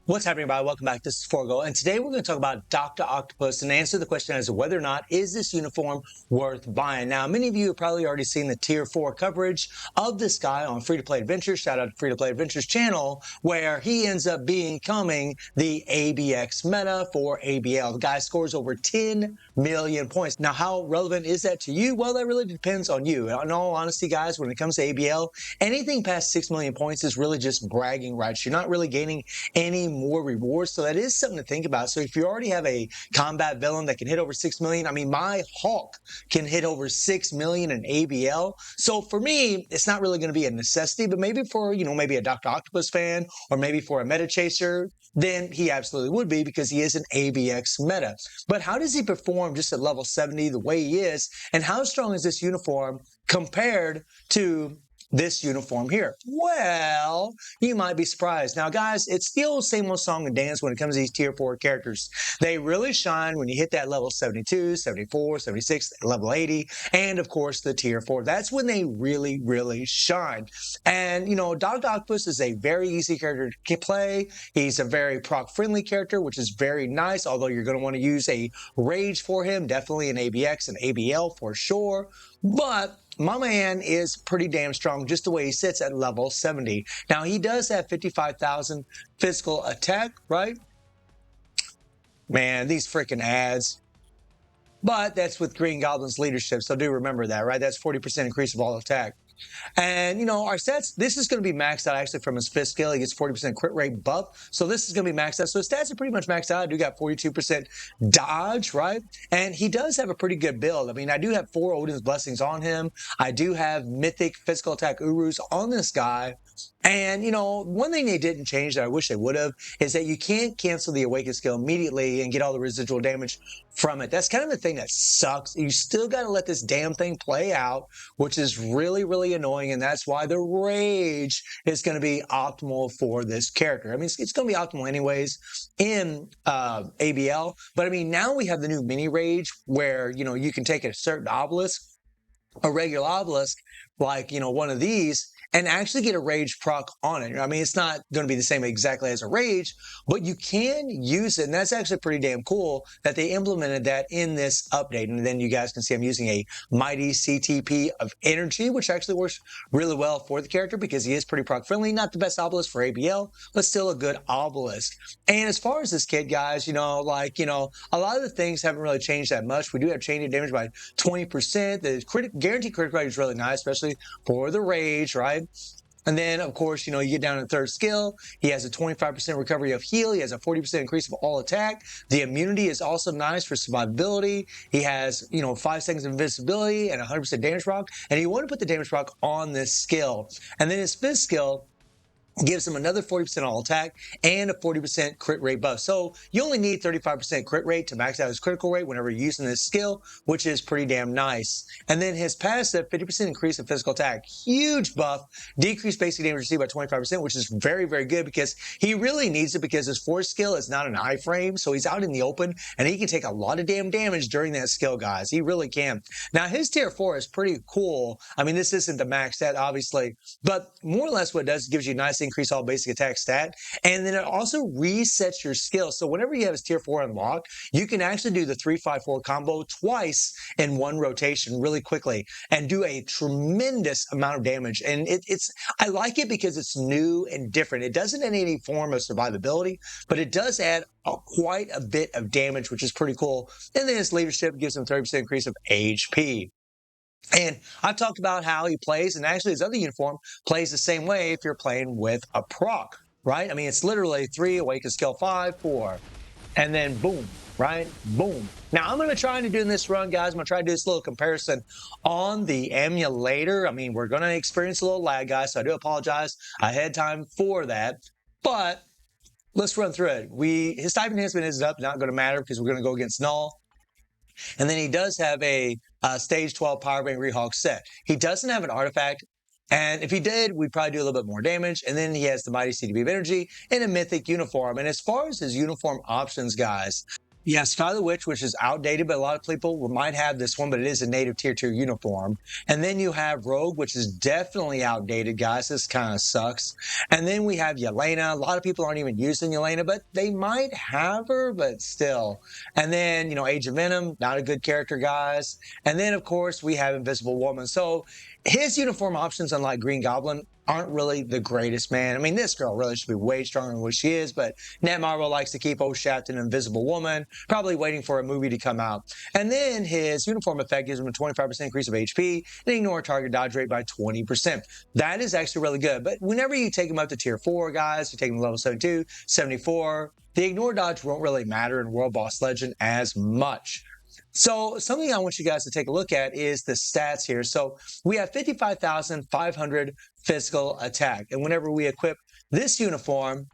What's happening, everybody? Welcome back. This is Forgo, and today we're going to talk about Doctor Octopus and answer the question as to whether or not is this uniform worth buying. Now, many of you have probably already seen the Tier 4 coverage of this guy on Free to Play Adventures. Shout out to Free to Play Adventures channel, where he ends up becoming the ABX meta for ABL. The guy scores over 10 million points. Now, how relevant is that to you? Well, that really depends on you. In all honesty, guys, when it comes to ABL, anything past 6 million points is really just bragging rights. You're not really gaining any more rewards. So that is something to think about. So if you already have a combat villain that can hit over 6 million, I mean, my Hulk can hit over 6 million in ABL. So for me, it's not really going to be a necessity, but maybe for, maybe a Doctor Octopus fan or maybe for a meta chaser, then he absolutely would be because he is an ABX meta. But how does he perform just at level 70 the way he is? And how strong is this uniform compared to this uniform here? Well, you might be surprised. Now, guys, it's still same old song and dance when it comes to these tier 4 characters. They really shine when you hit that level 72, 74, 76, level 80, and of course the tier 4. That's when they really, really shine. And, Doctor Octopus is a very easy character to play. He's a very proc-friendly character, which is very nice, although you're going to want to use a rage for him, definitely an ABX and ABL for sure. But my man is pretty damn strong just the way he sits at level 70. Now, he does have 55,000 physical attack, right? Man, these freaking ads. But that's with Green Goblin's leadership, so do remember that, right? That's 40% increase of all attack. And, our stats, this is going to be maxed out actually from his fifth skill. He gets 40% crit rate buff. So this is going to be maxed out. So his stats are pretty much maxed out. I do got 42% dodge, right? And he does have a pretty good build. I mean, I do have 4 Odin's Blessings on him. I do have mythic physical attack Urus on this guy. And, one thing they didn't change that I wish they would have is that you can't cancel the Awaken skill immediately and get all the residual damage from it. That's kind of the thing that sucks. You still got to let this damn thing play out, which is really, really annoying. And that's why the rage is going to be optimal for this character. I mean, it's going to be optimal anyways in ABL. But I mean, now we have the new mini rage where, you can take a certain obelisk, a regular obelisk, like, one of these, and actually get a rage proc on it. I mean, it's not going to be the same exactly as a rage, but you can use it. And that's actually pretty damn cool that they implemented that in this update. And then you guys can see I'm using a mighty CTP of energy, which actually works really well for the character because he is pretty proc friendly. Not the best obelisk for ABL, but still a good obelisk. And as far as this kid, guys, a lot of the things haven't really changed that much. We do have chain damage by 20%. The guaranteed crit rate is really nice, especially for the rage, right? And then, of course, you get down to third skill. He has a 25% recovery of heal. He has a 40% increase of all attack. The immunity is also nice for survivability. He has, 5 seconds of invincibility and 100% damage proc. And you want to put the damage proc on this skill. And then his fifth skill gives him another 40% all attack and a 40% crit rate buff. So you only need 35% crit rate to max out his critical rate whenever you're using this skill, which is pretty damn nice. And then his passive, 50% increase in physical attack. Huge buff. Decreased basic damage received by 25%, which is very, very good because he really needs it because his fourth skill is not an iframe. So he's out in the open and he can take a lot of damn damage during that skill, guys. He really can. Now, his tier 4 is pretty cool. I mean, this isn't the max stat, obviously, but more or less what it does, it gives you a nice increase all basic attack stat, and then it also resets your skill. So whenever you have his tier 4 unlocked, you can actually do the 3-5-4 combo twice in one rotation really quickly and do a tremendous amount of damage. And I like it because it's new and different. It doesn't add any form of survivability, but it does add quite a bit of damage, which is pretty cool. And then his leadership gives him 30% increase of HP. And I've talked about how he plays, and actually his other uniform plays the same way if you're playing with a proc, right? I mean, it's literally 3, awaken skill 5, 4, and then boom, right? Boom. Now, I'm going to try to do in this run, guys. I'm going to try to do this little comparison on the emulator. I mean, we're going to experience a little lag, guys, so I do apologize ahead of time for that. But let's run through it. His type enhancement is up, not going to matter because we're going to go against Null. And then he does have a stage 12 Power Bang Rehawk set. He doesn't have an artifact. And if he did, we'd probably do a little bit more damage. And then he has the Mighty CDB of Energy and a Mythic uniform. And as far as his uniform options, guys, Yeah, Skylar Witch, which is outdated, but a lot of people might have this one, but it is a native tier 2 uniform. And then you have Rogue, which is definitely outdated, guys. This kind of sucks. And then we have Yelena. A lot of people aren't even using Yelena, but they might have her, but still. And then, Age of Venom, not a good character, guys. And then, of course, we have Invisible Woman. So his uniform options, unlike Green Goblin, aren't really the greatest, man. I mean, this girl really should be way stronger than what she is, but Netmarble likes to keep old Shaft an Invisible Woman, probably waiting for a movie to come out. And then his uniform effect gives him a 25% increase of HP and ignore target dodge rate by 20%. That is actually really good. But whenever you take him up to tier 4, guys, you take him to level 72, 74, the ignore dodge won't really matter in World Boss Legend as much. So something I want you guys to take a look at is the stats here. So we have 55,500 physical attack. And whenever we equip this uniform,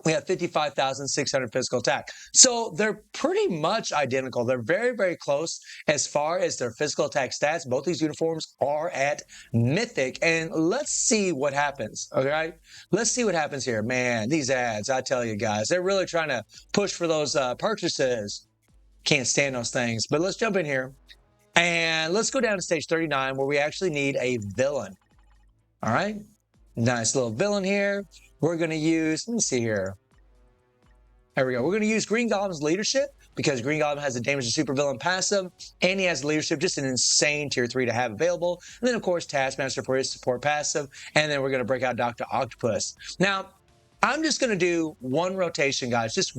we have 55,600 physical attack. So they're pretty much identical. They're very, very close as far as their physical attack stats. Both these uniforms are at Mythic. And let's see what happens, all right? Let's see what happens here. Man, these ads, I tell you guys, they're really trying to push for those purchases. Can't stand those things. But let's jump in here. And let's go down to stage 39 where we actually need a villain. All right? Nice little villain here. We're going to use, let me see here. There we go. We're going to use Green Goblin's leadership because Green Goblin has a damage to supervillain passive, and he has leadership, just an insane tier 3 to have available. And then, of course, Taskmaster for his support passive. And then we're going to break out Doctor Octopus. Now, I'm just going to do one rotation, guys. Just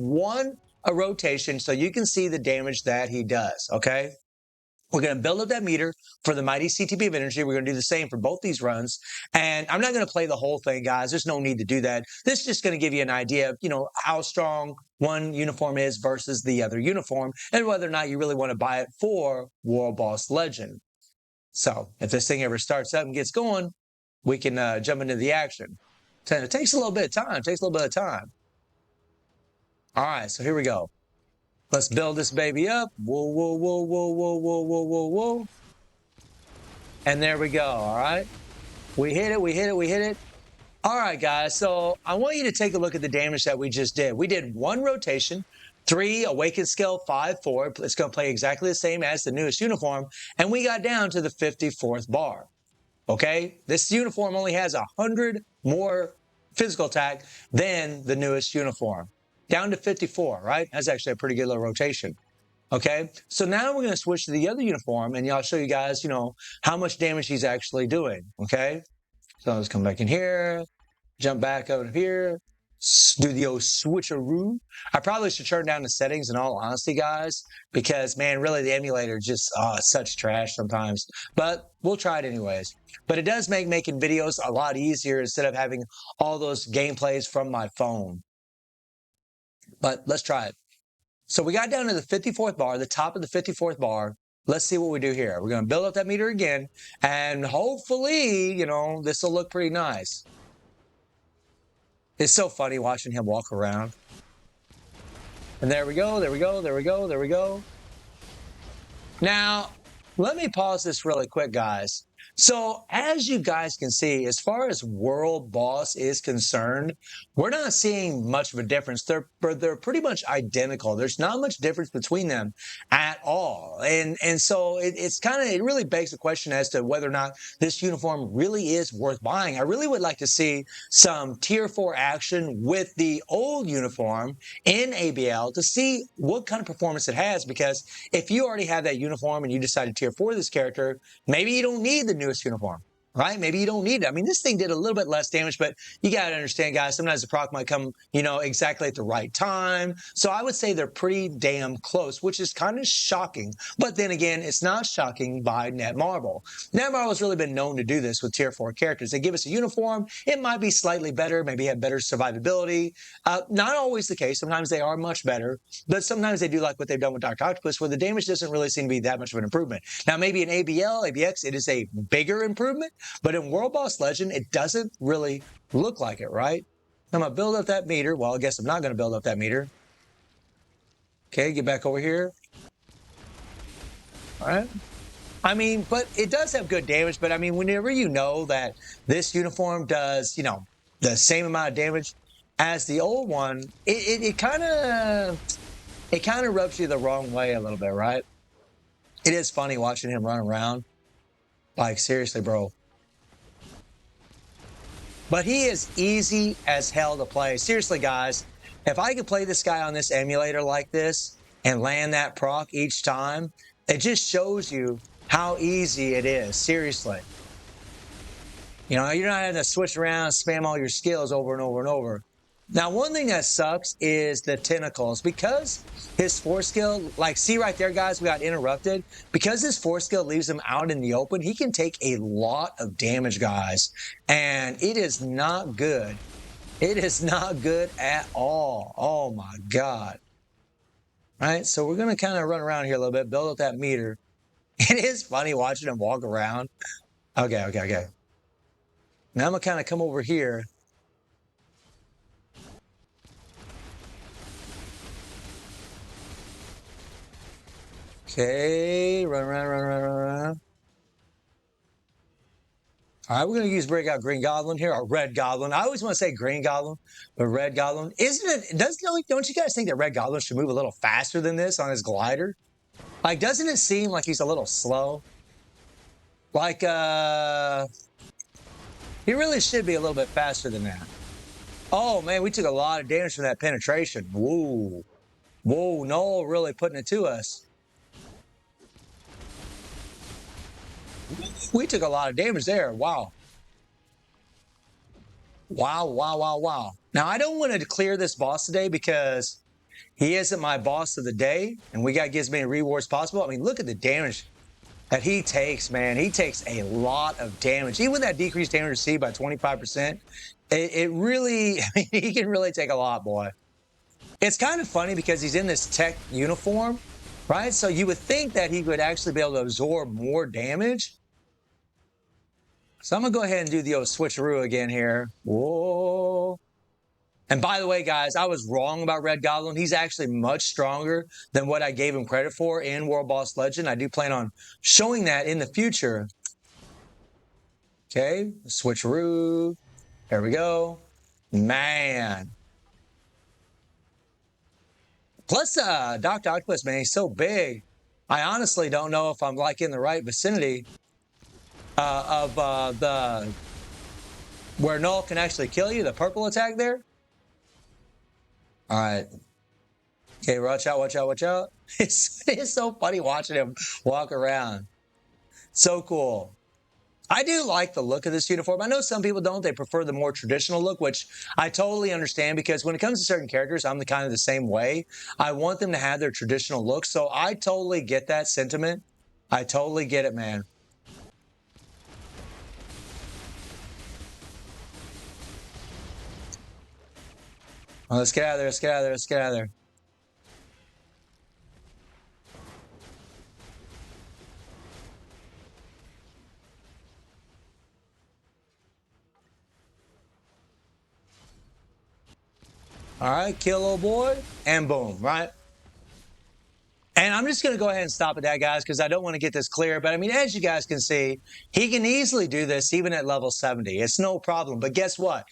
a rotation so you can see the damage that he does, okay? We're going to build up that meter for the mighty CTB of energy. We're going to do the same for both these runs. And I'm not going to play the whole thing, guys. There's no need to do that. This is just going to give you an idea of, how strong one uniform is versus the other uniform and whether or not you really want to buy it for World Boss Legend. So if this thing ever starts up and gets going, we can jump into the action. It takes a little bit of time. All right, so here we go. Let's build this baby up. Whoa, whoa, whoa, whoa, whoa, whoa, whoa, whoa, whoa. And there we go, all right? We hit it. All right, guys, so I want you to take a look at the damage that we just did. We did 1 rotation, 3 awakened skill, 5, 4. It's going to play exactly the same as the newest uniform. And we got down to the 54th bar, okay? This uniform only has 100 more physical attack than the newest uniform. Down to 54, right? That's actually a pretty good little rotation. Okay, so now we're going to switch to the other uniform, and I'll show you guys, how much damage he's actually doing. Okay, so let's come back in here, jump back over here, do the old switcheroo. I probably should turn down the settings in all honesty, guys, because, man, really the emulator just, it's such trash sometimes. But we'll try it anyways. But it does make making videos a lot easier instead of having all those gameplays from my phone. But let's try it. So we got down to the 54th bar, the top of the 54th bar. Let's see what we do here. We're going to build up that meter again, and hopefully, this will look pretty nice. It's so funny watching him walk around. And there we go. Now, let me pause this really quick, guys. So as you guys can see, as far as World Boss is concerned, we're not seeing much of a difference. They're pretty much identical. There's not much difference between them at all. And so it really begs the question as to whether or not this uniform really is worth buying. I really would like to see some tier 4 action with the old uniform in ABL to see what kind of performance it has, because if you already have that uniform and you decide to tier 4 this character, maybe you don't need the newest uniform, right? Maybe you don't need it. I mean, this thing did a little bit less damage, but you got to understand, guys, sometimes the proc might come, exactly at the right time. So I would say they're pretty damn close, which is kind of shocking. But then again, it's not shocking by Netmarble. Netmarble has really been known to do this with tier 4 characters. They give us a uniform. It might be slightly better, maybe have better survivability. Not always the case. Sometimes they are much better, but sometimes they do like what they've done with Doctor Octopus, where the damage doesn't really seem to be that much of an improvement. Now, maybe in ABL, ABX, it is a bigger improvement, but in World Boss Legend, it doesn't really look like it, right? I'm going to build up that meter. Well, I guess I'm not going to build up that meter. Okay, get back over here. All right. I mean, but it does have good damage. But I mean, whenever you know that this uniform does, the same amount of damage as the old one, it kind of, it kind of rubs you the wrong way a little bit, right? It is funny watching him run around. Like, seriously, bro. But he is easy as hell to play. Seriously, guys, if I could play this guy on this emulator like this and land that proc each time, it just shows you how easy it is. Seriously. You know, you're not having to switch around and spam all your skills over and over and over. Now, one thing that sucks is the tentacles. Because his force skill, like, see right there, guys, we got interrupted. Because his force skill leaves him out in the open, he can take a lot of damage, guys. And it is not good. It is not good at all. Oh, my God. All right, so we're going to kind of run around here a little bit, build up that meter. It is funny watching him walk around. Okay. Now I'm going to kind of come over here. Okay, run around. All right, we're going to use breakout Green Goblin here, or Red Goblin. I always want to say Green Goblin, but Red Goblin. Don't you guys think that Red Goblin should move a little faster than this on his glider? Like, doesn't it seem like he's a little slow? Like, he really should be a little bit faster than that. Oh, man, we took a lot of damage from that penetration. Whoa, no, really putting it to us. We took a lot of damage there. Wow. Now, I don't want to clear this boss today because he isn't my boss of the day, and we got to get as many rewards possible. I mean, look at the damage that he takes, man. He takes a lot of damage. Even with that decreased damage received by 25%, it really, I mean, he can really take a lot, boy. It's kind of funny because he's in this tech uniform, right? So you would think that he would actually be able to absorb more damage. So I'm going to go ahead and do the old switcheroo again here. Whoa. And by the way, guys, I was wrong about Red Goblin. He's actually much stronger than what I gave him credit for in World Boss Legend. I do plan on showing that in the future. Okay, switcheroo. There we go. Man. Plus, Doctor Octopus, man, he's so big. I honestly don't know if I'm like in the right vicinity of where Null can actually kill you, the purple attack there. All right. Okay, watch out. It's so funny watching him walk around. So cool. I do like the look of this uniform. I know some people don't. They prefer the more traditional look, which I totally understand because when it comes to certain characters, I'm kind of the same way. I want them to have their traditional look, so I totally get that sentiment. I totally get it, man. Well, let's get out of there. All right, kill old boy, and boom, right? And I'm just going to go ahead and stop at that, guys, because I don't want to get this clear. But, I mean, as you guys can see, he can easily do this even at level 70. It's no problem. But guess what?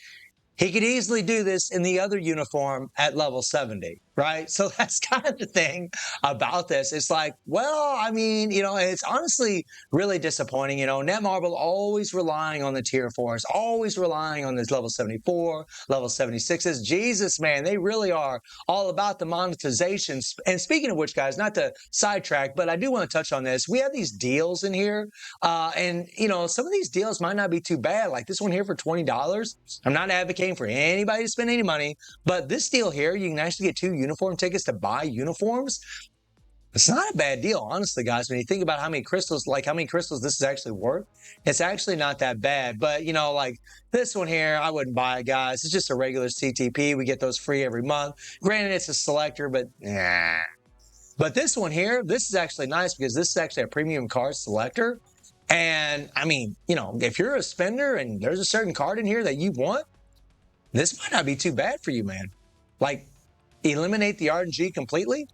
He could easily do this in the other uniform at level 70, right? So that's kind of the thing about this. It's like, well, I mean, you know, it's honestly really disappointing. You know, Netmarble always relying on the tier 4s, always relying on this level 74, level 76s. Jesus, man, they really are all about the monetization. And speaking of which, guys, not to sidetrack, but I do want to touch on this. We have these deals in here. And, you know, some of these deals might not be too bad. Like this one here for $20. I'm not advocating for anybody to spend any money, but this deal here, you can actually get 2 uniform tickets to buy uniforms. It's not a bad deal, honestly, guys. When you think about how many crystals this is actually worth, it's actually not that bad. But, you know, like this one here, I wouldn't buy it, guys. It's just a regular CTP. We get those free every month. Granted, it's a selector, but nah. But this one here, this is actually nice because this is actually a premium card selector. And, I mean, you know, if you're a spender and there's a certain card in here that you want, this might not be too bad for you, man. Like, eliminate the RNG completely.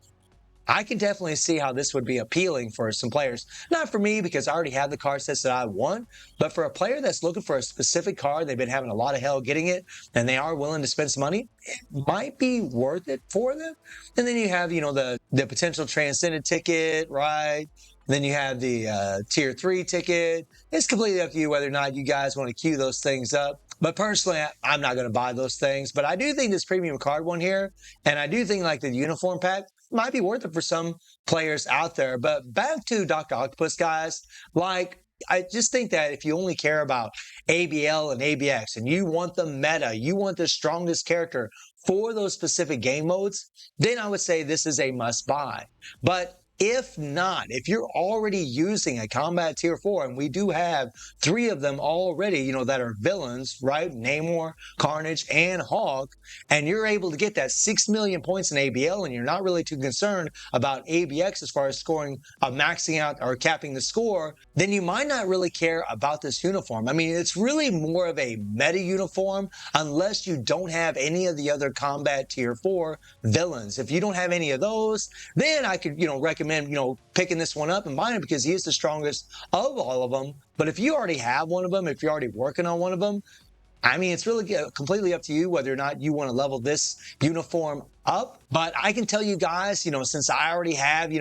I can definitely see how this would be appealing for some players. Not for me, because I already have the card sets that I want, but for a player that's looking for a specific card, they've been having a lot of hell getting it, and they are willing to spend some money, it might be worth it for them. And then you have, the potential Transcendent ticket, right? Then you have the Tier 3 ticket. It's completely up to you whether or not you guys want to queue those things up. But personally, I'm not going to buy those things. But I do think this premium card one here, and I do think like the uniform pack might be worth it for some players out there. But back to Doctor Octopus, guys, like, I just think that if you only care about ABL and ABX and you want the meta, you want the strongest character for those specific game modes, then I would say this is a must buy. But if not, if you're already using a combat tier 4, and we do have 3 of them already, that are villains, right? Namor, Carnage, and Hawk, and you're able to get that 6 million points in ABL, and you're not really too concerned about ABX as far as scoring, maxing out or capping the score, then you might not really care about this uniform. I mean, it's really more of a meta uniform unless you don't have any of the other combat tier 4 villains. If you don't have any of those, then I could, recommend, picking this one up and buying it because he is the strongest of all of them. But if you already have one of them, if you're already working on one of them, I mean, it's really completely up to you whether or not you want to level this uniform up. But I can tell you guys, since I already have,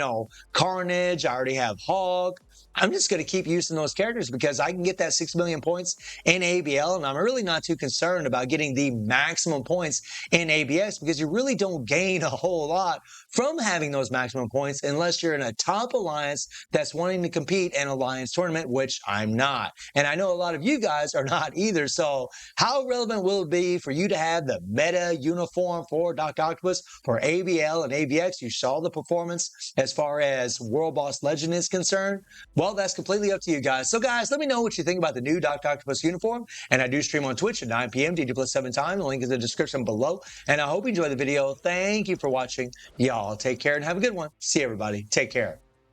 Carnage, I already have Hawk, I'm just going to keep using those characters because I can get that 6 million points in ABL, and I'm really not too concerned about getting the maximum points in ABX because you really don't gain a whole lot from having those maximum points unless you're in a top alliance that's wanting to compete in alliance tournament, which I'm not. And I know a lot of you guys are not either. So how relevant will it be for you to have the meta uniform for Doctor Octopus for ABL and ABX? You saw the performance as far as World Boss Legend is concerned. Well, that's completely up to you guys. So guys, let me know what you think about the new Doctor Octopus uniform. And I do stream on Twitch at 9 p.m. DD+7 time. The link is in the description below. And I hope you enjoyed the video. Thank you for watching. Y'all take care and have a good one. See everybody. Take care.